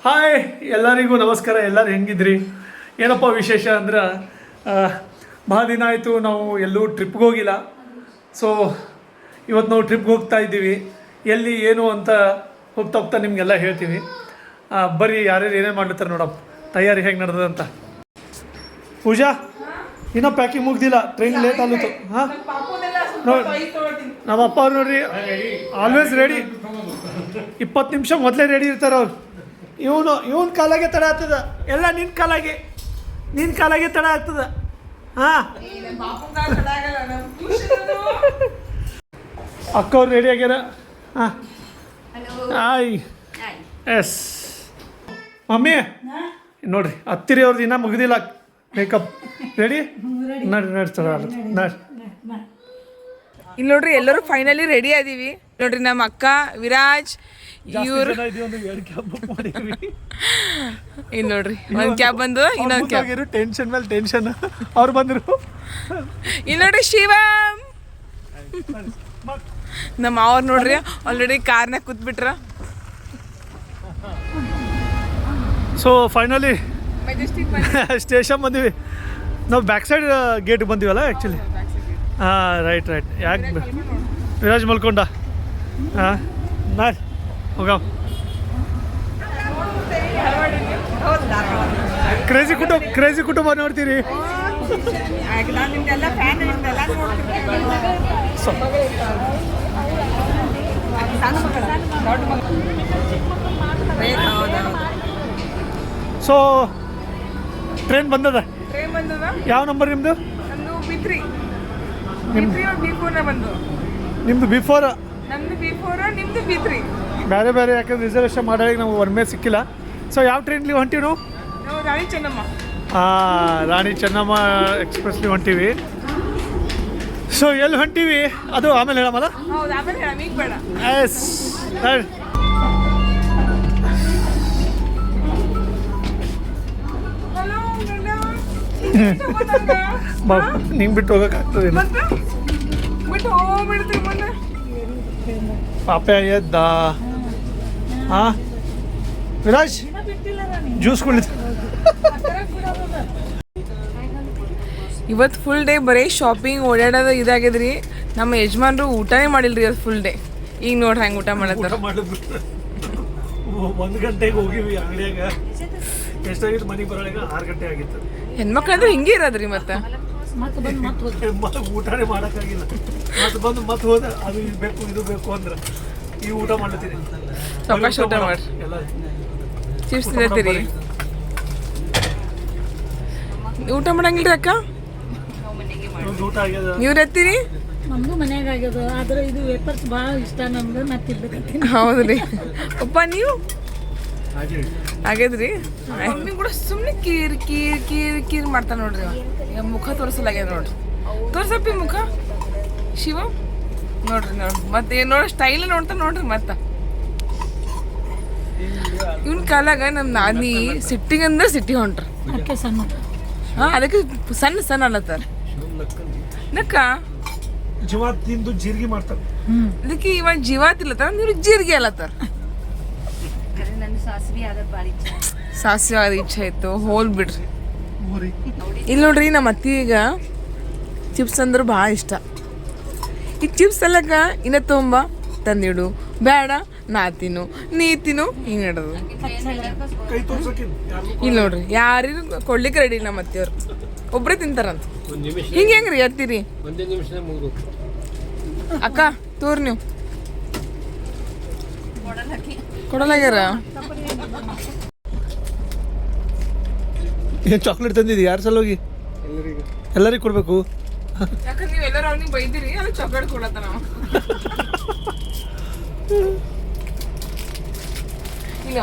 Hi ಎಲ್ಲರಿಗೂ ನಮಸ್ಕಾರ. ಎಲ್ಲರೂ ಹೆಂಗಿದ್ರಿ? ಏನಪ್ಪ ವಿಶೇಷ ಅಂದ್ರೆ ಭಾಳ ದಿನ ಆಯಿತು ನಾವು ಎಲ್ಲೂ ಟ್ರಿಪ್ಗೆ ಹೋಗಿಲ್ಲ. ಸೊ ಇವತ್ತು ನಾವು ಟ್ರಿಪ್ಗೆ ಹೋಗ್ತಾ ಇದ್ದೀವಿ. ಎಲ್ಲಿ ಏನು ಅಂತ ಹೋಗ್ತಾ ಹೋಗ್ತಾ ನಿಮಗೆಲ್ಲ ಹೇಳ್ತೀವಿ. ಬರೀ ಯಾರ್ಯಾರು ಏನೇನು ಮಾಡ್ತಾರೆ ನೋಡಪ್ಪ, ತಯಾರಿ ಹೇಗೆ ನಡೆದಂತ. ಪೂಜಾ ಇನ್ನೂ ಪ್ಯಾಕಿಂಗ್ ಮುಗ್ದಿಲ್ಲ, ಟ್ರೈನ್ ಲೇಟ್ ಆಗುತ್ತೆ. ಹಾಂ ನೋಡಿ ನಮ್ಮ ಅಪ್ಪ ಅವ್ರು ನೋಡ್ರಿ ಆಲ್ವೇಸ್ ರೆಡಿ. 20 ನಿಮಿಷ ಮೊದಲೇ ರೆಡಿ ಇರ್ತಾರೆ ಅವ್ರು. ಇವನ್ ಕಾಲಾಗೆ ತಡ ಆಗ್ತದ, ಎಲ್ಲ ನಿನ್ನ ಕಾಲಾಗೆ ತಡ ಆಗ್ತದ. ಹಾಂ ಅಕ್ಕ ಅವ್ರು ರೆಡಿ ಆಗ್ಯಾರ. ಹಾಂ ಆಯ್ ಎಸ್ ಮಮ್ಮಿ ನೋಡ್ರಿ ಹತ್ತಿರ ಅವ್ರದ್ದು ಇನ್ನೂ ಮುಗಿದಿಲ್ಲ ಮೇಕಪ್. ರೆಡಿ ನಡಿ ತಡ ಆಗುತ್ತೆ ನಡಿ. ಇಲ್ಲಿ ನೋಡ್ರಿ ಎಲ್ಲರೂ ಫೈನಲಿ ರೆಡಿ ಅದೀವಿ ನೋಡ್ರಿ. ನಮ್ಮ ಅಕ್ಕ ವಿರಾಜ್ ಇವ್ರು ಇಲ್ಲಿ ನೋಡ್ರಿ ಒಂದ್ ಕ್ಯಾಬ್ ಬಂದು ಇನ್ನೊಂದು ಕ್ಯಾಬ್. ಟೆನ್ಷನ್ ಮೇಲೆ ಟೆನ್ಷನ್ ಅವ್ರು ಬಂದ್ರು. ಇಲ್ಲಿ ನೋಡ್ರಿ ಶಿವಮ್ ನಮ್ಮ ಅವ್ರು ನೋಡ್ರಿ ಆಲ್ರೆಡಿ ಕಾರ್ನಾಗ ಕೂತ್ಬಿಟ್ರ. ಸೊ ಫೈನಲಿ ಸ್ಟೇಷನ್ ಬಂದೀವಿ ನಾವು. ಬ್ಯಾಕ್ ಸೈಡ್ ಗೇಟ್ ಬಂದೀವಲ್ಲ ಆ್ಯಕ್ಚುಲಿ. ಹಾಂ ರೈಟ್ ಯಾಕೆ ವಿರಾಜ್ ಮಲ್ಕೊಂಡ? ಹಾಂ ನಾ ಹೋಗ. ಕ್ರೇಜಿ ಕುಟುಂಬ ನೋಡ್ತೀರಿ. ಸೊ ಟ್ರೈನ್ ಬಂದದ. ಯಾವ ನಂಬರ್ ನಿಮ್ಮದು? ನಿಮ್ಮದು ಬಿಫೋರ್, ಬೇರೆ ಬೇರೆ. ಯಾಕಂದ್ರೆ ರಿಸರ್ವೇಷನ್ ಮಾಡೋಕೆ ನಾವು ಒಮ್ಮೆ ಸಿಕ್ಕಿಲ್ಲ. ಸೊ ಯಾವ ಟ್ರೈನ್ಲಿ ಹೊಂಟೀವಿ ನಾವು? ರಾಣಿ ಚೆನ್ನಮ್ಮ. ಹಾಂ ರಾಣಿ ಚೆನ್ನಮ್ಮ ಎಕ್ಸ್ಪ್ರೆಸ್ಲಿ ಹೊಂಟೀವಿ. ಸೊ ಎಲ್ಲಿ ಹೊಂಟೀವಿ ಅದು ಆಮೇಲೆ ಹೇಳಮಲ್ಲ. ಎಸ್ ನಿಂಗೆ ಬಿಟ್ಟು ಹೋಗೋಕ್ಕಾಗ್ತದೆ? ಪಾಪೆ ಎದ್ದ. ಹಾಂ ವಿರಾಜ್ ಜ್ಯೂಸ್ ಕುಡಿತ. ಇವತ್ತು ಫುಲ್ ಡೇ ಬರೀ ಶಾಪಿಂಗ್ ಓಡಾಡೋದು ಇದಾಗಿದ್ರಿ. ನಮ್ಮ ಯಜಮಾನ್ರು ಊಟನೇ ಮಾಡಿಲ್ರಿ ಅದು ಫುಲ್ ಡೇ. ಈಗ ನೋಡ್ರಿ ಹೆಂಗೆ ಊಟ ಮಾಡತ್ತ. 1 ಗಂಟೆಗೆ ಹೋಗಿವಿ ಅಂಗಡಿಯಾಗ. ಎಷ್ಟಾಗಿತ್ತು ಮನೆಗೆ ಬರೋಳಗ 6 ಗಂಟೆ ಆಗಿತ್ತು. ಹೆಣ್ಮಕ್ಳು ಅಂದ್ರೆ ಹಿಂಗೆ ಇರೋದ್ರಿ. ಮತ್ತೆ ಊಟನೇ ಮಾಡೋಕ್ಕಾಗಿಲ್ಲ. ಮತ್ತೆ ಹೋದ ಅದು ಬೇಕು ಇದು ಬೇಕು ಅಂದ್ರೆ ಈ ಊಟ ಮಾಡ್ತೀನಿ. ಸಾವಕಾಶ ಊಟ ಮಾಡ್ರಿ. ಚಿಪ್ಸ್ ತಿನ್ನತ್ತೀರಿ? ಊಟ ಮಾಡಂಗಿಲ್ರಿ ಅಕ್ಕ? ಊಟ ಆಗ್ಯದ. ನೀವ್ರು ಎತ್ತೀರಿ? ನಮ್ದು ಮನ್ಯಾಗ ಆಗ್ಯದ. ಆದ್ರೆ ಇದು ವೇಪರ್ಸ್ ಭಾಳ ಇಷ್ಟ ನಮ್ಗೆ. ನಾ ತಿನ್ಬೇಕಂತೀನಿ. ಹೌದ್ರಿ ಅಪ್ಪ ನೀವು ಆಗ್ಯದ್ರಿ. ಮಮ್ಮಿ ಕೂಡ ಸುಮ್ಮನೆ ಕೀರ್ ಮಾಡ್ತಾ ನೋಡ್ರಿ. ಮುಖ ತೋರಿಸಲಾಗ್ಯದ ನೋಡ್ರಿ. ತೋರ್ಸಪ್ಪಿ ಮುಖ ಶಿವ ನೋಡ್ರಿ. ಮತ್ತೆ ಏನು ನೋಡ್ರಿ ಸ್ಟೈಲ್ ನೋಡ್ತಾ ನೋಡ್ರಿ. ಮತ್ತೆ ಇವನ್ ಕಾಲಾಗ ನಮ್ಮ ನಾನಿ ಸಿಟ್ಟಿಗೆ ಅಂದ್ರೆ ಸಿಟ್ಟಿ ಹೊಂಟ್ರ. ಅದಕ್ಕೆ ಸಣ್ಣ. ಹಾಂ ಅದಕ್ಕೆ ಸಣ್ಣ ಅಲ್ಲತ್ತಾರ. ನಕ್ಕ ಜೀವ ತಿಂದು ಜೀರಿಗೆ ಮಾಡ್ತಾರೆ. ಅದಕ್ಕೆ ಇವಾಗ ಜೀವ ತಿಲ್ಲತ್ತಾರ, ನೀವು ಜೀರಿಗೆ ಅಲ್ಲತ್ತಾರ. ಸಾಸಿವೆ ಆದ ಇಚ್ಛೆ ಇತ್ತು, ಹೋಲ್ ಬಿಡ್ರಿ. ಇಲ್ಲಿ ನೋಡ್ರಿ ನಮ್ಮ ಅತ್ತಿಗ ಚಿಪ್ಸ್ ಅಂದ್ರೆ ಭಾಳ ಇಷ್ಟ. ಈ ಚಿಪ್ಸ್ ಎಲ್ಲಕ್ಕ ಇನ್ನ ತುಂಬ ತಂದಿಡು, ಬೇಡ ನಾ ತಿನ್ನು, ನೀ ತಿನ್ನು, ಹಿಂಗೆ ನಡೋದು. ಇಲ್ಲಿ ನೋಡ್ರಿ ಯಾರಿಗೂ ಕೊಡ್ಲಿಕ್ಕೆ ರೆಡಿ ನಮ್ಮ ಅತ್ತಿಯವ್ರು. ಒಬ್ಬರೇ ತಿಂತಾರಂತ. ಹಿಂಗೆ ಹೆಂಗ್ರಿ ಎತ್ತೀರಿ ಅಕ್ಕ? ತೋರ್ ನೀವು ಕೊಡಲಾಗ್ಯಾರ. ಏನು ಚಾಕ್ಲೇಟ್ ತಂದಿದ್ದಿ? ಯಾರು ಸಲ ಹೋಗಿ ಎಲ್ಲರಿಗೂ ಕೊಡಬೇಕು? ಯಾಕಂದ್ರೆ ನೀವೆಲ್ಲರೂ ಅವ್ನಿಗೆ ಬೈದಿರಿ, ಅದು ಚಾಕ್ಲೇಟ್ ಕೊಡತ್ತ ನಾವು. ಇಲ್ಲ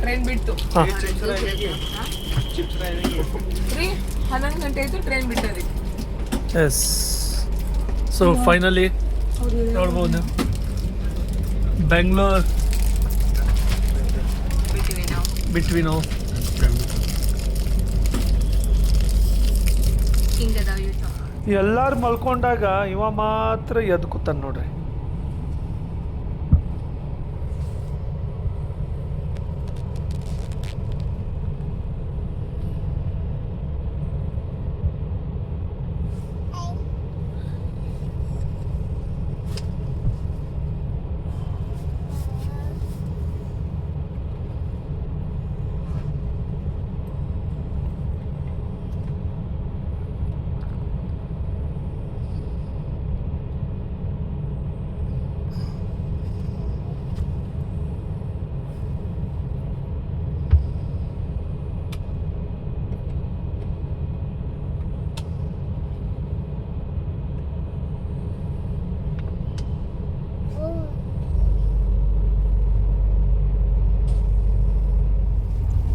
ಟ್ರೈನ್ ಬಿಟ್ಟು 11 ಗಂಟೆ ಆಯ್ತು, ಟ್ರೈನ್ ಬಿಟ್ಟರಿ. ಎಸ್. ಸೊ ಫೈನಲಿ ನೋಡ್ಬೋದು ಬೆಂಗಳೂರು ಬಿಟ್ವಿ ನಾವು. ಎಲ್ಲರೂ ಮಲ್ಕೊಂಡಾಗ ಇವ ಮಾತ್ರ ಎದ್ದು ಕೂತಾನ ನೋಡ್ರಿ.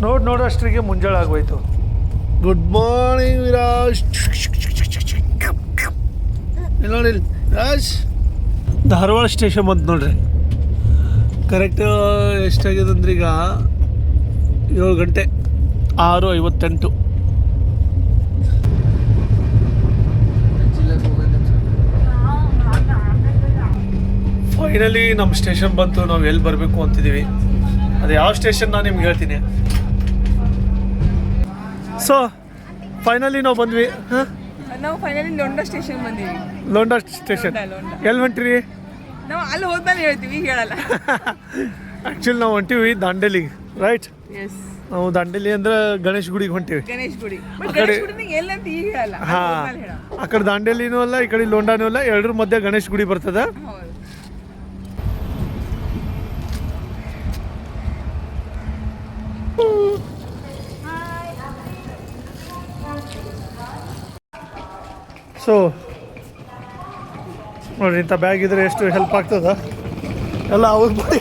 ನೋಡೋಷ್ಟ್ರಿಗೆ ಮುಂಜಾನೆ ಆಗೋಯ್ತು. Good morning Viraj. ಇಲ್ಲಿ ನೋಡಿ ವಿರಾಜ್, ಧಾರವಾಡ ಸ್ಟೇಷನ್ ಬಂತು ನೋಡ್ರಿ. ಕರೆಕ್ಟ್ ಎಷ್ಟಾಗಿದೆ ಅಂದ್ರೆ ಈಗ 7 ಗಂಟೆ 6:58. ಫೈನಲಿ ನಮ್ಮ ಸ್ಟೇಷನ್ ಬಂತು. ನಾವು ಎಲ್ಲಿ ಬರಬೇಕು ಅಂತಿದ್ದೀವಿ, ಅದು ಯಾವ ಸ್ಟೇಷನ್ ನಾನು ನಿಮ್ಗೆ ಹೇಳ್ತೀನಿ. ಸೊ ಫೈನಲಿ ನಾವು ಬಂದ್ವಿ. ಹಾಂ, ನಾವು ಫೈನಲಿ ಲೋಂಡಾ ಸ್ಟೇಷನ್ ಬಂದೀವಿ. ಲೋಂಡಾ ಸ್ಟೇಷನ್ ಎಲ್ಲಿ ಹೊಂಟ್ರಿ? ನಾವು ಅಲ್ಲಿ ಹೋದ್ಮೇಲೆ ಹೇಳ್ತೀವಿ, ಈಗ ಹೇಳಲ್ಲ. ಆ್ಯಕ್ಚುಲಿ ನಾವು ಹೊಂಟೀವಿ ದಾಂಡೇಲಿಗೆ, ರೈಟ್? ಎಸ್, ನಾವು ದಾಂಡೇಲಿ ಅಂದ್ರೆ ಗಣೇಶ್ ಗುಡಿಗೆ ಹೊಂಟೀವಿ. ಗಣೇಶ್ ಗುಡಿ. ಆ ಕಡೆ ಎಲ್ಲಂತ ಈಗ ಹೇಳಲ್ಲ, ಹಾಂ, ಆ ಕಡೆ ದಾಂಡೇಲಿನೂ ಅಲ್ಲ, ಈ ಕಡೆ ಲೋಂಡಾನೂ ಅಲ್ಲ, ಎರಡರ ಮಧ್ಯೆ ಗಣೇಶ್ ಗುಡಿ ಬರ್ತದ. ಹೌದು. ಸೊ ನೋಡ್ರಿ, ಇಂಥ ಬ್ಯಾಗ್ ಇದ್ರೆ ಎಷ್ಟು ಹೆಲ್ಪ್ ಆಗ್ತದ. ಎಲ್ಲ ಅವ್ರ ಬರೀ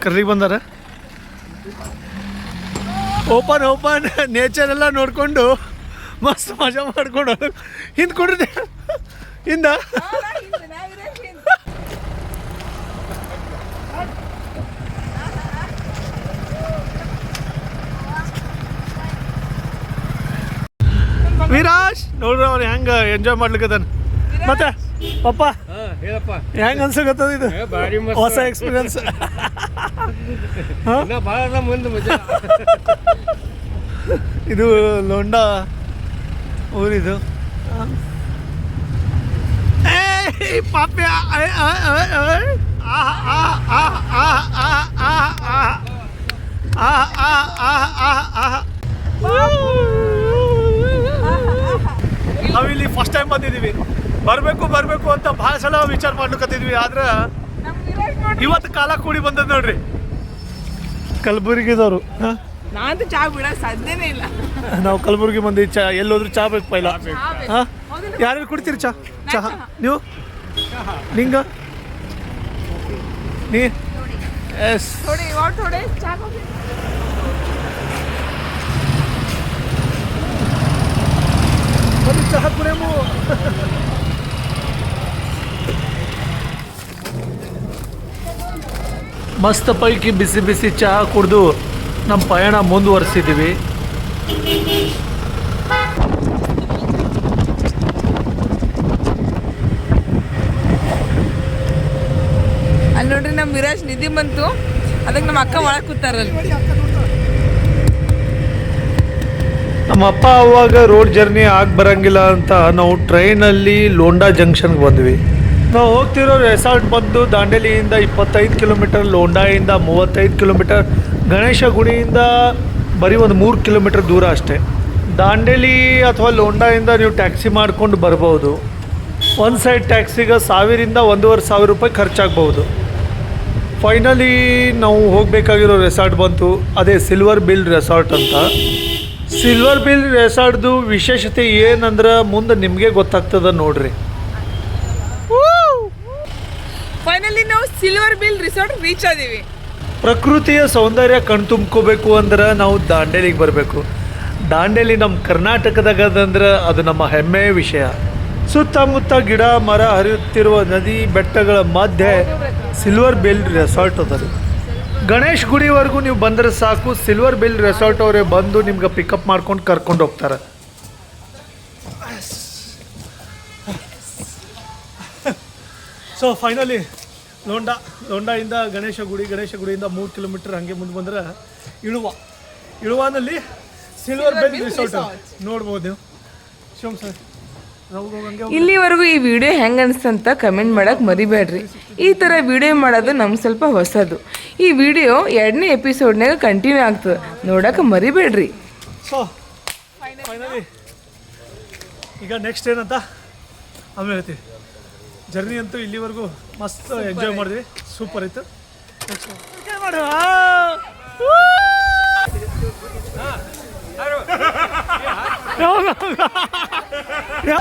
ಕರ್ಲಿಗೆ ಬಂದಾರ. ಓಪನ್ ನೇಚರ್ ಎಲ್ಲ ನೋಡಿಕೊಂಡು ಮಸ್ತ್ ಮಜಾ ಮಾಡ್ಕೊಂಡು ಹಿಂದೆ ಕೊಡ್ರಿ. ಹಿಂದ ವಿರಾಜ್ ನೋಡ್ರಿ ಅವ್ನು ಹೆಂಗೆ ಎಂಜಾಯ್ ಮಾಡ್ಲಿಕ್ಕದಾನ. ಮತ್ತೆ ಪಪ್ಪ ಹೇಳಪ್ಪ, ಹೆಂಗೆ ಅನ್ಸಕತ್ತದ ಇದು ಹೊಸ ಎಕ್ಸ್ಪೀರಿಯನ್ಸ್? ಭಾಳ ಮುಂದೆ ಮಜಾ. ಇದು ಲೋಂಡಾ ಊರಿದು. ಪಾಪ್ಯ ನಾವಿಲ್ಲಿ ಫಸ್ಟ್ ಟೈಮ್ ಬಂದಿದ್ದೀವಿ. ಬರಬೇಕು ಅಂತ ಭಾಳ ಸಲ ವಿಚಾರ ಮಾಡ್ಲಿಕ್ಕತ್ತಿದ್ವಿ. ಆದ್ರೆ ಇವತ್ತು ಕಾಲ ಕೂಡಿ ಬಂದದ್ ನೋಡ್ರಿ ಕಲಬುರ್ಗಿದವರು. ನಾನಂತೂ ಚಾ ಬಿಡೋಕೆ ಸಾಧ್ಯನೇ ಇಲ್ಲ. ನಾವು ಕಲಬುರ್ಗಿ ಮಂದಿ ಚಾ ಎಲ್ಲೋದ್ರೂ ಚಾ ಬೇಕು ಪೈಲ. ಹಾಂ, ಯಾರ್ಯಾರು ಕುಡ್ತೀರಿ ಚಾ? ಚಹಾ ನೀವು? ನಿಂಗ ನೀ? ಎಸ್, ಥೋಡೆ ಚಾ ಚಹಾ ಕುಡಿಯಮು. ಮಸ್ತ್ ಪೈಕಿ ಬಿಸಿ ಬಿಸಿ ಚಹಾ ಕುಡಿದು ನಮ್ಮ ಪಯಣ ಮುಂದುವರಿಸಿದ್ದೀವಿ. ಅಲ್ಲಿ ನೋಡ್ರಿ, ನಮ್ಮ ವಿರಾಜ್ ನಿಧಿ ಬಂತು, ಅದಕ್ಕೆ ನಮ್ಮ ಅಕ್ಕ ಒಳಗೆ ಕೂತಾರಲ್ಲಿ. ನಮ್ಮ ಅಪ್ಪ ಅವಾಗ ರೋಡ್ ಜರ್ನಿ ಆಗಿ ಬರಂಗಿಲ್ಲ ಅಂತ ನಾವು ಟ್ರೈನಲ್ಲಿ ಲೋಂಡಾ ಜಂಕ್ಷನ್ಗೆ ಬಂದ್ವಿ. ನಾವು ಹೋಗ್ತಿರೋ ರೆಸಾರ್ಟ್ ಬಂದು ದಾಂಡೇಲಿಯಿಂದ 25 ಕಿಲೋಮೀಟರ್, ಲೋಂಡಾಯಿಂದ 35 ಕಿಲೋಮೀಟರ್, ಗಣೇಶ ಗುಡಿಯಿಂದ ಬರೀ ಒಂದು 3 ಕಿಲೋಮೀಟರ್ ದೂರ ಅಷ್ಟೇ. ದಾಂಡೇಲಿ ಅಥವಾ ಲೋಂಡಾಯಿಂದ ನೀವು ಟ್ಯಾಕ್ಸಿ ಮಾಡ್ಕೊಂಡು ಬರ್ಬೋದು. ಒಂದು ಸೈಡ್ ಟ್ಯಾಕ್ಸಿಗೆ 1000ರಿಂದ 1500 ರೂಪಾಯಿ ಖರ್ಚಾಗ್ಬೋದು. ಫೈನಲಿ ನಾವು ಹೋಗಬೇಕಾಗಿರೋ ರೆಸಾರ್ಟ್ ಬಂತು, ಅದೇ ಸಿಲ್ವರ್ ಬಿಲ್ ರೆಸಾರ್ಟ್ ಅಂತ. ಸಿಲ್ವರ್ ಬಿಲ್ ರೆಸಾರ್ಟ್ದು ವಿಶೇಷತೆ ಏನಂದ್ರೆ ಮುಂದೆ ನಿಮಗೆ ಗೊತ್ತಾಗ್ತದ ನೋಡ್ರಿ. ಫೈನಲಿ ನಾವು ಸಿಲ್ವರ್ ಬಿಲ್ ರಿಸಾರ್ಟ್ ರೀಚ್ ಆದೀವಿ. ಪ್ರಕೃತಿಯ ಸೌಂದರ್ಯ ಕಣ್ತುಂಬ್ಕೋಬೇಕು ಅಂದ್ರೆ ನಾವು ದಾಂಡೇಲಿಗೆ ಬರಬೇಕು. ದಾಂಡೇಲಿ ನಮ್ಮ ಕರ್ನಾಟಕದಾಗದಂದ್ರೆ ಅದು ನಮ್ಮ ಹೆಮ್ಮೆಯ ವಿಷಯ. ಸುತ್ತಮುತ್ತ ಗಿಡ ಮರ ಹರಿಯುತ್ತಿರುವ ನದಿ ಬೆಟ್ಟಗಳ ಮಧ್ಯೆ ಸಿಲ್ವರ್ ಬಿಲ್ ರೆಸಾರ್ಟ್ ಅದ. ಗಣೇಶ್ ಗುಡಿವರೆಗೂ ನೀವು ಬಂದರೆ ಸಾಕು, ಸಿಲ್ವರ್ ಬಿಲ್ ರೆಸಾರ್ಟ್ ಅವರೇ ಬಂದು ನಿಮ್ಗೆ ಪಿಕಪ್ ಮಾಡ್ಕೊಂಡು ಕರ್ಕೊಂಡು ಹೋಗ್ತಾರೆ. ಸೊ ಫೈನಲಿ ಲೋಂಡಾಯಿಂದ ಗಣೇಶ ಗುಡಿಯಿಂದ 3 ಕಿಲೋಮೀಟರ್ ಹಾಗೆ ಮುಂದೆ ಬಂದ್ರೆ ಇಳುವಾನಲ್ಲಿ ಸಿಲ್ವರ್ ಬಿಲ್ ರಿಸಾರ್ಟ್ ನೋಡ್ಬೋದು ನೀವು. ಶಿವಮ್ ಸರ್, ಇಲ್ಲಿವರೆಗೂ ಈ ವಿಡಿಯೋ ಹೆಂಗೆ ಅನಿಸ್ತಂತ ಕಮೆಂಟ್ ಮಾಡೋಕೆ ಮರಿಬೇಡ್ರಿ. ಈ ಥರ ವಿಡಿಯೋ ಮಾಡೋದು ನಮ್ಗೆ ಸ್ವಲ್ಪ ಹೊಸದು. ಈ ವಿಡಿಯೋ 2ನೇ ಎಪಿಸೋಡ್ನಾಗ ಕಂಟಿನ್ಯೂ ಆಗ್ತದೆ, ನೋಡೋಕೆ ಮರಿಬೇಡ್ರಿ. ಸೊ ಫೈನಲಿ ಈಗ ನೆಕ್ಸ್ಟ್ ಏನಂತ ಆಮೇಲೆ ಹೇಳ್ತೀವಿ. ಜರ್ನಿ ಅಂತೂ ಇಲ್ಲಿವರೆಗೂ ಮಸ್ತ್ ಎಂಜಾಯ್ ಮಾಡಿದ್ವಿ, ಸೂಪರ್ ಇತ್ತು. ನೆಕ್ಸ್ಟ್ ಮಾಡು. ಯಾ-